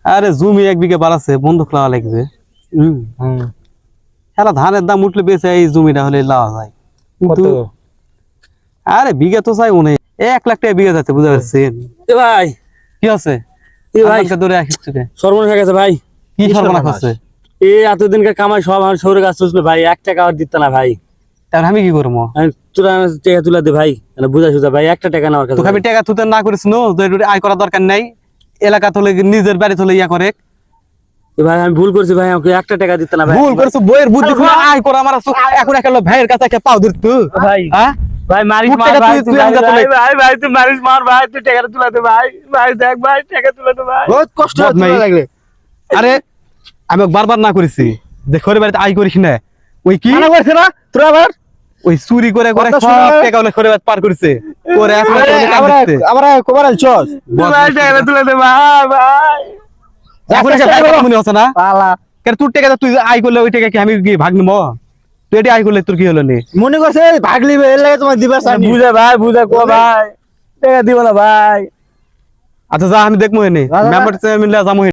আরে জমি 1 বিঘা বাড়াছে বন্ধক লাওয়া লাগবে। হ্যাঁ ধানের দাম উঠলে বেঁচে এই জমিটা হলে লাওয়া যায় কিন্তু আরে বিঘা তো চাই মনে 1 লাখ টাকা বিঘা যাচ্ছে বুঝতে পারছেন ভাই। কি আছে ধরে সর্বনাশ হয়ে গেছে ভাই। কি সর্বনাশ হচ্ছে? এতদিনকার কামাই সব আমার শহরে কাজ চলছিল ভাই, 1 টাকা আর দিত না ভাই। তার আমি কি করবো? তোরা টাকা তুলে দে ভাই, বুঝা সুঝা ভাই, 1 টাকা না আমার কাছে। তোকে আমি টাকা তুতে না করিস নো, আয় করার দরকার নাই। এলাকা তোলে নিজের বাড়ি তোলে ইয়া করে। ভাই আমি ভুল করছি ভাই, আমাকে 1 টাকা দিত না ভাই। ভুল করছো, বইয়ের বুদ্ধি করে আয় করা আমার এখন একটা ভাইয়ের কাছে একটা পাও ধরত ভাই। হ্যাঁ ভাই মারিস মার ভাই, ভাই ভাই তুই মারিস মার ভাই, তুই টাকা তুলে দে ভাই। ভাই দেখ ভাই টাকা তুলে দে ভাই, বহুত কষ্ট লাগলে। আরে আমি বারবার না করেছি যে ঘরে বাড়িতে আয় করিস না। ওই কি মানা করছে না তোরা আবার ওই চুরি করে করে সব টাকা ওলে ঘরে বাড়িতে পার করেছে করে আবার কবার আলছস ভাই টাকা তুলে দে ভাই। ভাই এখন একটা টাকা মনে হচ্ছে না পালা কেন তোর টাকা তুই আয় করলে ওই টাকা কি আমি কি ভাগ নিব? তুই এটা আয় করলে তোর কি হলো নি? মনে করছে ভাগ লিবে এর লাগে তোমার দিবা চাই বুঝা ভাই, বুঝা কো ভাই, টাকা দিব না ভাই। আচ্ছা যা আমি দেখবো এনে মেম্বার মিলে যাবো।